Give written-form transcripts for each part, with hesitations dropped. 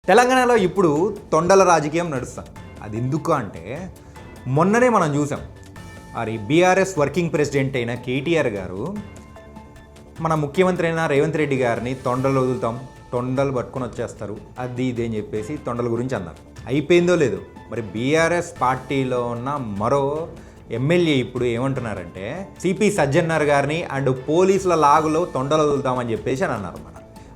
తెలంగాణలో ఇప్పుడు తొండల రాజకీయం నడుస్తుంది. అది ఎందుకు అంటే మొన్ననే మనం చూసాం. మరి బీఆర్ఎస్ వర్కింగ్ ప్రెసిడెంట్ అయిన కేటీఆర్ గారు మన ముఖ్యమంత్రి అయిన రేవంత్ రెడ్డి గారిని తొండలు వదులుతాం, తొండలు పట్టుకొని వచ్చేస్తారు, అది ఇది అని చెప్పేసి తొండల గురించి అన్నారు. అయిపోయిందో లేదు, మరి బీఆర్ఎస్ పార్టీలో ఉన్న మరో ఎమ్మెల్యే ఇప్పుడు ఏమంటున్నారంటే సిపి సజ్జన్నర్ గారిని అండ్ పోలీసుల లాగులో తొండలు వదులుతామని చెప్పేసి అని అన్నారు.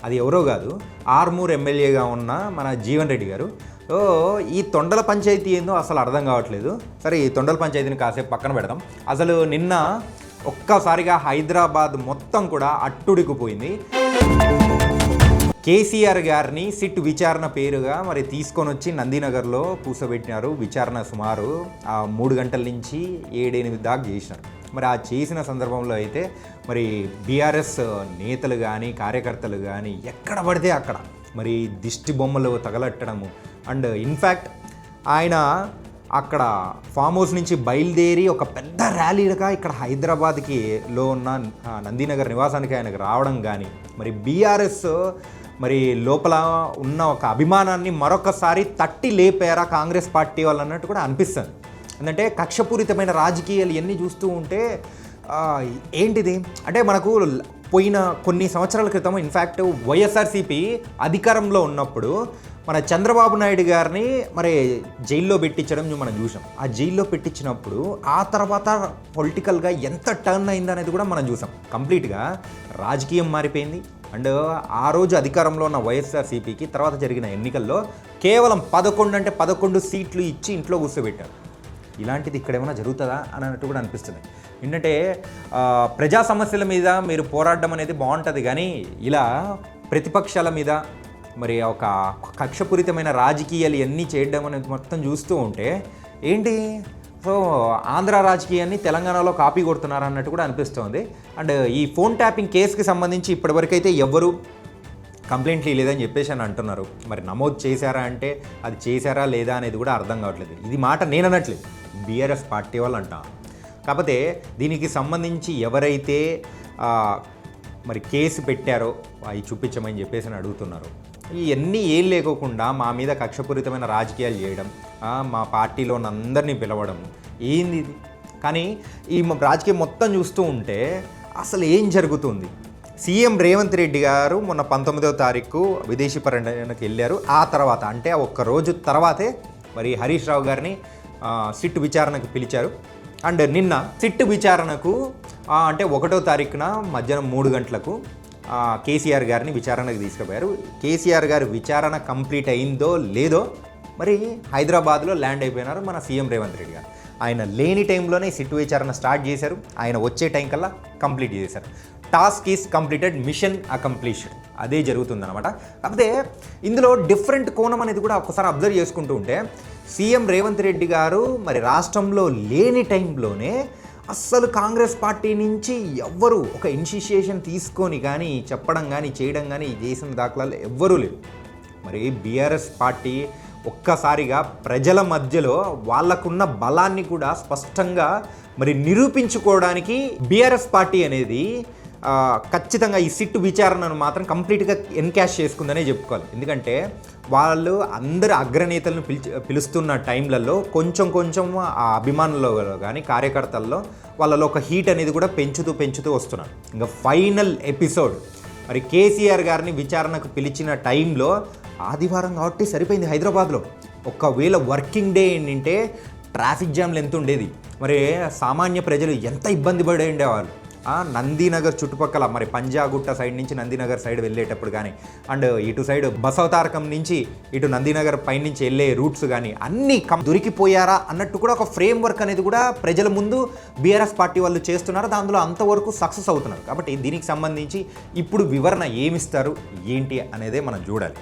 అది ఎవరో కాదు, ఆర్మూర్ ఎమ్మెల్యేగా ఉన్న మన జీవన్ రెడ్డి గారు. ఈ తొండల పంచాయతీ ఏందో అసలు అర్థం కావట్లేదు. సరే, ఈ తొండల పంచాయతీని కాసేపు పక్కన పెడదాం. అసలు నిన్న ఒక్కసారిగా హైదరాబాద్ మొత్తం కూడా అట్టుడికిపోయింది. కేసీఆర్ గారిని సిట్ విచారణ పేరుగా మరి తీసుకొని వచ్చి నందినగర్లో కూర్చోబెట్టినారు. విచారణ సుమారు 3 గంటల నుంచి 7-8 దాకా చేసినారు. మరి ఆ చేసిన సందర్భంలో అయితే మరి బీఆర్ఎస్ నేతలు కానీ కార్యకర్తలు కానీ ఎక్కడ పడితే అక్కడ మరి దిష్టి బొమ్మలు తగలట్టడము అండ్ ఇన్ఫ్యాక్ట్ ఆయన అక్కడ ఫామ్ హౌస్ నుంచి బయలుదేరి ఒక పెద్ద ర్యాలీగా ఇక్కడ హైదరాబాద్లో ఉన్న నందినగర్ నివాసానికి ఆయనకు రావడం కానీ మరి బీఆర్ఎస్ మరి లోపల ఉన్న ఒక అభిమానాన్ని మరొకసారి తట్టి లేపారా కాంగ్రెస్ పార్టీ వాళ్ళు అన్నట్టు కూడా అనిపిస్తుంది. ఎందుకంటే కక్షపూరితమైన రాజకీయాలు ఎన్ని చూస్తూ ఉంటే ఏంటిది అంటే మనకు పోయిన కొన్ని సంవత్సరాల క్రితం ఇన్ఫ్యాక్ట్ వైఎస్ఆర్సీపీ అధికారంలో ఉన్నప్పుడు మన చంద్రబాబు నాయుడు గారిని మరి జైల్లో పెట్టించడం మనం చూసాం. ఆ జైల్లో పెట్టించినప్పుడు ఆ తర్వాత పొలిటికల్గా ఎంత టర్న్ అయిందనేది కూడా మనం చూసాం. కంప్లీట్గా రాజకీయం మారిపోయింది. అండ్ ఆ రోజు అధికారంలో ఉన్న వైఎస్ఆర్సీపీకి తర్వాత జరిగిన ఎన్నికల్లో కేవలం 11 సీట్లు ఇచ్చి ఇంట్లో కూర్చోబెట్టారు. ఇలాంటిది ఇక్కడ ఏమైనా జరుగుతుందా అని అన్నట్టు కూడా అనిపిస్తుంది. ఏంటంటే ప్రజా సమస్యల మీద మీరు పోరాడడం అనేది బాగుంటుంది, కానీ ఇలా ప్రతిపక్షాల మీద మరి ఒక కక్షపూరితమైన రాజకీయాలు ఇవన్నీ చేయడం అనేది మొత్తం చూస్తూ ఉంటే ఏంటి ఆంధ్ర రాజకీయాన్ని తెలంగాణలో కాపీ కొడుతున్నారు అన్నట్టు కూడా అనిపిస్తుంది. అండ్ ఈ ఫోన్ ట్యాపింగ్ కేసుకి సంబంధించి ఇప్పటివరకైతే ఎవ్వరు కంప్లైంట్లు లేదని చెప్పేసి అని అంటున్నారు. మరి నమోదు చేశారా అంటే అది చేశారా లేదా అనేది కూడా అర్థం కావట్లేదు. ఇది మాట నేను అనట్లేదు, బీఆర్ఎస్ పార్టీ వాళ్ళు అంటాను. కాకపోతే దీనికి సంబంధించి ఎవరైతే మరి కేసు పెట్టారో అవి చూపించమని చెప్పేసి అని అడుగుతున్నారు. ఇవన్నీ ఏం లేకోకుండా మా మీద కక్షపూరితమైన రాజకీయాలు చేయడం, మా పార్టీలో ఉన్న అందరినీ పిలవడం ఏంది ఇది? కానీ ఈ రాజకీయం మొత్తం చూస్తూ ఉంటే అసలు ఏం జరుగుతుంది? సీఎం రేవంత్ రెడ్డి గారు మొన్న 19వ తారీఖు విదేశీ పర్యటనకు వెళ్ళారు. ఆ తర్వాత అంటే ఒక్క రోజు తర్వాతే మరి హరీష్ రావు గారిని సిట్ విచారణకు పిలిచారు. అండ్ నిన్న సిట్ విచారణకు అంటే 1వ తారీఖున మధ్యాహ్నం 3 గంటలకు కేసీఆర్ గారిని విచారణకు తీసుకుపోయారు. కేసీఆర్ గారి విచారణ కంప్లీట్ అయిందో లేదో మరి హైదరాబాద్లో ల్యాండ్ అయిపోయినారు మన సీఎం రేవంత్ రెడ్డి గారు. ఆయన లేని టైంలోనే సిట్ విచారణ స్టార్ట్ చేశారు. ఆయన వచ్చే టైం కల్లా కంప్లీట్ చేశారు. Task is completed, mission accomplished. అదే జరుగుతుందన్నమాట. కాకపోతే ఇందులో డిఫరెంట్ కోణం అనేది కూడా ఒకసారి అబ్జర్వ్ చేసుకుంటూ ఉంటే సీఎం రేవంత్ రెడ్డి గారు మరి రాష్ట్రంలో లేని టైంలోనే అస్సలు కాంగ్రెస్ పార్టీ నుంచి ఎవ్వరూ ఒక ఇనిషియేషన్ తీసుకొని కానీ చెప్పడం కానీ చేయడం కానీ చేసిన దాఖలాలు ఎవ్వరూ లేవు. మరి బీఆర్ఎస్ పార్టీ ఒక్కసారిగా ప్రజల మధ్యలో వాళ్ళకున్న బలాన్ని కూడా స్పష్టంగా మరి నిరూపించుకోవడానికి బీఆర్ఎస్ పార్టీ అనేది ఖచ్చితంగా ఈ సిట్ విచారణను మాత్రం కంప్లీట్గా ఎన్కాష్ చేసుకుందనే చెప్పుకోవాలి. ఎందుకంటే వాళ్ళు అందరు అగ్రనేతలను పిలుస్తున్న టైంలలో కొంచెం ఆ అభిమానుల్లో కానీ కార్యకర్తల్లో వాళ్ళలో ఒక హీట్ అనేది కూడా పెంచుతూ వస్తున్నారు. ఇంకా ఫైనల్ ఎపిసోడ్ మరి కేసీఆర్ గారిని విచారణకు పిలిచిన టైంలో ఆదివారం కాబట్టి సరిపోయింది. హైదరాబాద్లో ఒకవేళ వర్కింగ్ డే ఏంటంటే ట్రాఫిక్ జామ్లు ఎంత ఉండేది, మరి సామాన్య ప్రజలు ఎంత ఇబ్బంది పడి ఉండేవాళ్ళు. నందినగర్ చుట్టుపక్కల మరి పంజాగుట్ట సైడ్ నుంచి నందినగర్ సైడ్ వెళ్ళేటప్పుడు కానీ అండ్ ఇటు సైడ్ బసవతారకం నుంచి ఇటు నందినగర్ పైనుంచి వెళ్ళే రూట్స్ కానీ అన్నీ దొరికిపోయారా అన్నట్టు కూడా ఒక ఫ్రేమ్ వర్క్ అనేది కూడా ప్రజల ముందు బీఆర్ఎస్ పార్టీ వాళ్ళు చేస్తున్నారు. దానిలో అంతవరకు సక్సెస్ అవుతున్నారు. కాబట్టి దీనికి సంబంధించి ఇప్పుడు వివరణ ఏమిస్తారు ఏంటి అనేదే మనం చూడాలి.